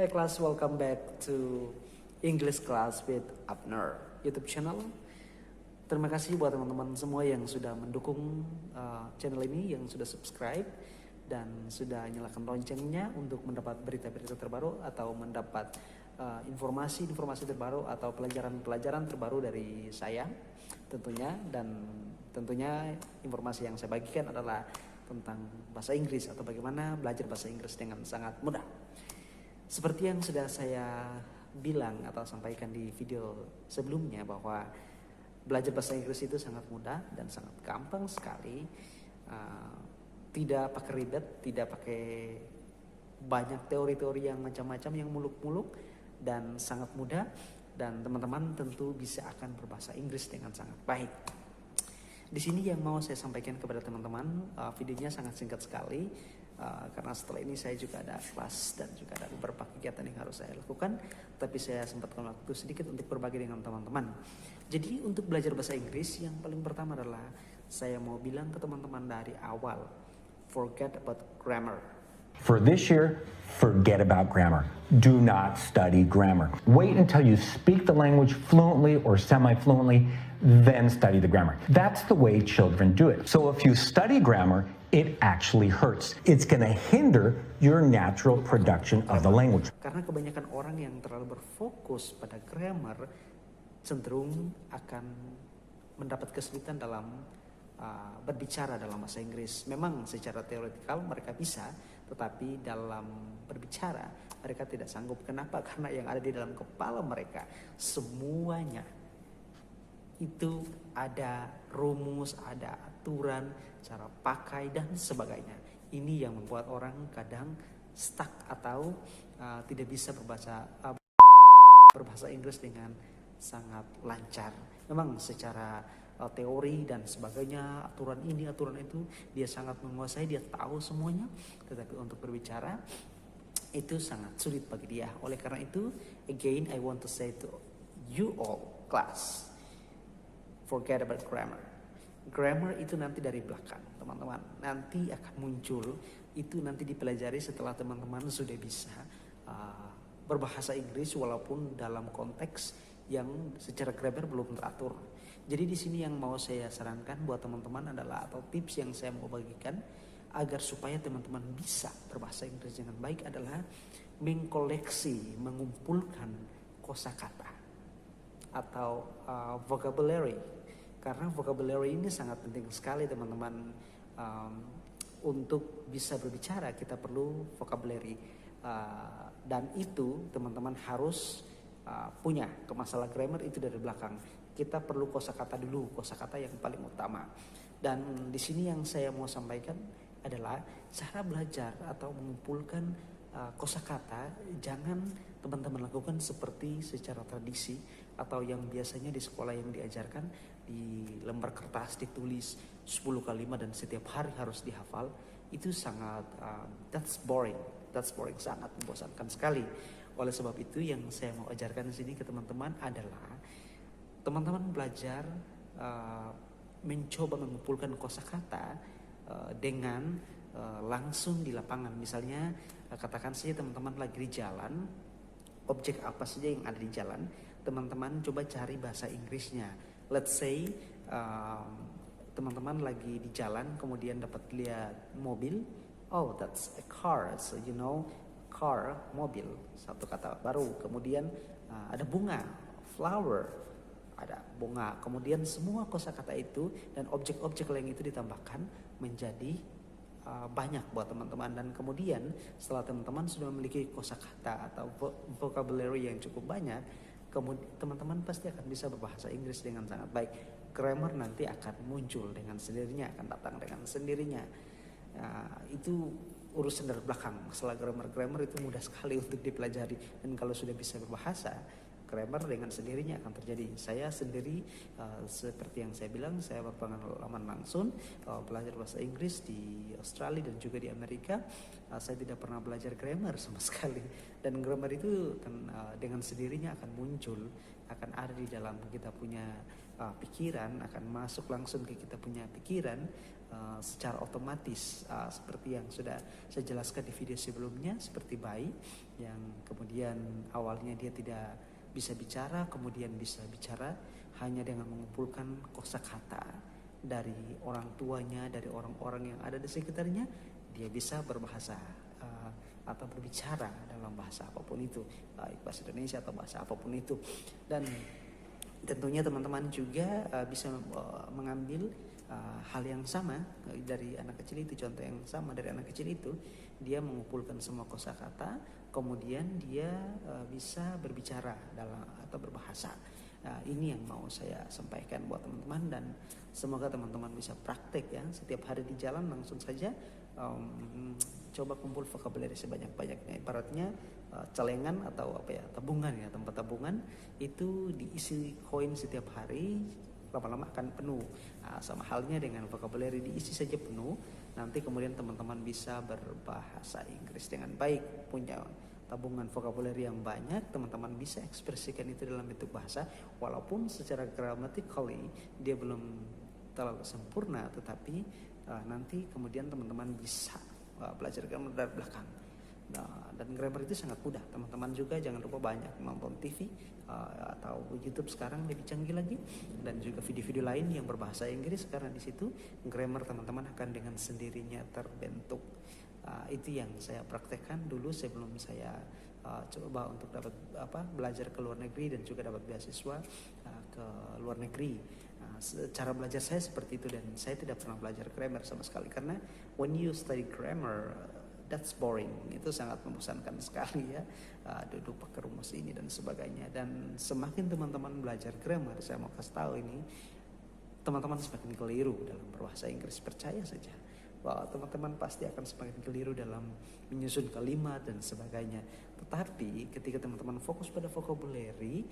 Hey class, welcome back to English Class with Abner YouTube channel. Terima kasih buat teman-teman semua yang sudah mendukung channel ini, yang sudah subscribe dan sudah nyalakan loncengnya untuk mendapat berita-berita terbaru atau mendapat informasi-informasi terbaru atau pelajaran-pelajaran terbaru dari saya tentunya. Dan tentunya informasi yang saya bagikan adalah tentang bahasa Inggris atau bagaimana belajar bahasa Inggris dengan sangat mudah. Seperti yang sudah saya bilang atau sampaikan di video sebelumnya bahwa belajar bahasa Inggris itu sangat mudah dan sangat gampang sekali. Tidak pakai ribet, tidak pakai banyak teori-teori yang macam-macam yang muluk-muluk, dan sangat mudah, dan teman-teman tentu bisa akan berbahasa Inggris dengan sangat baik. Di sini yang mau saya sampaikan kepada teman-teman, videonya sangat singkat sekali, karena setelah ini saya juga ada kelas dan juga ada beberapa kegiatan yang harus saya lakukan, tapi saya sempatkan waktu sedikit untuk berbagi dengan teman-teman. Jadi untuk belajar bahasa Inggris yang paling pertama adalah saya mau bilang ke teman-teman dari awal, forget about grammar. For this year, forget about grammar. Do not study grammar. Wait until you speak the language fluently or semi-fluently, then study the grammar. That's the way children do it. So if you study grammar, it actually hurts. It's going to hinder your natural production of the language. Karena kebanyakan orang yang terlalu berfokus pada grammar cenderung akan mendapat kesulitan dalam berbicara dalam bahasa Inggris. Memang secara teoretikal mereka bisa, tetapi dalam berbicara mereka tidak sanggup. Kenapa? Karena yang ada di dalam kepala mereka semuanya itu ada rumus, ada aturan, cara pakai dan sebagainya. Ini yang membuat orang kadang stuck atau tidak bisa berbahasa Inggris dengan sangat lancar. Memang secara teori dan sebagainya, aturan ini, aturan itu, dia sangat menguasai, dia tahu semuanya, tetapi untuk berbicara itu sangat sulit bagi dia. Oleh karena itu, again I want to say to you all class, forget about grammar. Grammar itu nanti dari belakang, teman-teman. Nanti akan muncul, itu nanti dipelajari setelah teman-teman sudah bisa berbahasa Inggris walaupun dalam konteks yang secara grammar belum teratur. Jadi di sini yang mau saya sarankan buat teman-teman adalah, atau tips yang saya mau bagikan agar supaya teman-teman bisa berbahasa Inggris dengan baik adalah mengkoleksi, mengumpulkan kosakata atau vocabulary. Karena vocabulary ini sangat penting sekali teman-teman. Untuk bisa berbicara kita perlu vocabulary, dan itu teman-teman harus punya. Ke masalah grammar itu dari belakang. Kita perlu kosakata dulu, kosakata yang paling utama. Dan di sini yang saya mau sampaikan adalah cara belajar atau mengumpulkan kosakata. Jangan teman-teman lakukan seperti secara tradisi atau yang biasanya di sekolah yang diajarkan, di lembar kertas ditulis 10 kalimat dan setiap hari harus dihafal. Itu sangat that's boring, sangat membosankan sekali. Oleh sebab itu yang saya mau ajarkan di sini ke teman-teman adalah teman-teman belajar mencoba mengumpulkan kosakata dengan langsung di lapangan. Misalnya katakan saja teman-teman lagi di jalan, objek apa saja yang ada di jalan, teman-teman coba cari bahasa Inggrisnya. Let's say teman-teman lagi di jalan kemudian dapat lihat mobil, oh that's a car, so you know car, mobil, satu kata baru. Kemudian ada bunga, flower, ada bunga. Kemudian semua kosakata itu dan objek-objek lain itu ditambahkan menjadi banyak buat teman-teman. Dan kemudian setelah teman-teman sudah memiliki kosakata atau vocabulary yang cukup banyak, kemudian teman-teman pasti akan bisa berbahasa Inggris dengan sangat baik. Grammar nanti akan muncul dengan sendirinya, akan datang dengan sendirinya. Itu urusan dari belakang. Masalah grammar itu mudah sekali untuk dipelajari, dan kalau sudah bisa berbahasa, grammar dengan sendirinya akan terjadi. Saya sendiri seperti yang saya bilang, saya berpengalaman langsung belajar bahasa Inggris di Australia dan juga di Amerika. Saya tidak pernah belajar grammar sama sekali, dan grammar itu dengan sendirinya akan muncul, akan ada di dalam kita punya pikiran, akan masuk langsung ke kita punya pikiran. secara otomatis, seperti yang sudah saya jelaskan di video sebelumnya, seperti bayi yang kemudian awalnya dia tidak bisa bicara, kemudian bisa bicara hanya dengan mengumpulkan kosakata dari orang tuanya, dari orang-orang yang ada di sekitarnya. Dia bisa berbahasa atau berbicara dalam bahasa apapun itu, baik bahasa Indonesia atau bahasa apapun itu. Dan tentunya teman-teman juga bisa mengambil hal yang sama dari anak kecil itu. Contoh yang sama dari anak kecil itu, dia mengumpulkan semua kosakata, kemudian dia bisa berbicara dalam atau berbahasa. Ini yang mau saya sampaikan buat teman-teman, dan semoga teman-teman bisa praktek ya. Setiap hari di jalan langsung saja coba kumpul vocabulary sebanyak-banyaknya. Ibaratnya celengan atau apa ya, tabungan ya, tempat tabungan itu diisi koin setiap hari, lama-lama akan penuh. Sama halnya dengan vocabulary, diisi saja penuh, nanti kemudian teman-teman bisa berbahasa Inggris dengan baik, punya tabungan vocabulary yang banyak, teman-teman bisa ekspresikan itu dalam bentuk bahasa, walaupun secara grammatically dia belum terlalu sempurna, tetapi nanti kemudian teman-teman bisa belajar grammar dari belakang. Dan grammar itu sangat mudah. Teman-teman juga jangan lupa banyak nonton TV atau YouTube sekarang lebih canggih lagi, dan juga video-video lain yang berbahasa Inggris, karena di situ grammar teman-teman akan dengan sendirinya terbentuk. Itu yang saya praktekkan dulu sebelum saya coba untuk dapat belajar ke luar negeri dan juga dapat beasiswa ke luar negeri. Cara belajar saya seperti itu, dan saya tidak pernah belajar grammar sama sekali, karena when you study grammar, that's boring. Itu sangat membosankan sekali ya, duduk pakai rumus ini dan sebagainya. Dan semakin teman-teman belajar grammar, saya mau kasih tahu ini, teman-teman semakin keliru dalam berbahasa Inggris. Percaya saja bahwa teman-teman pasti akan semakin keliru dalam menyusun kalimat dan sebagainya. Tetapi ketika teman-teman fokus pada vocabulary,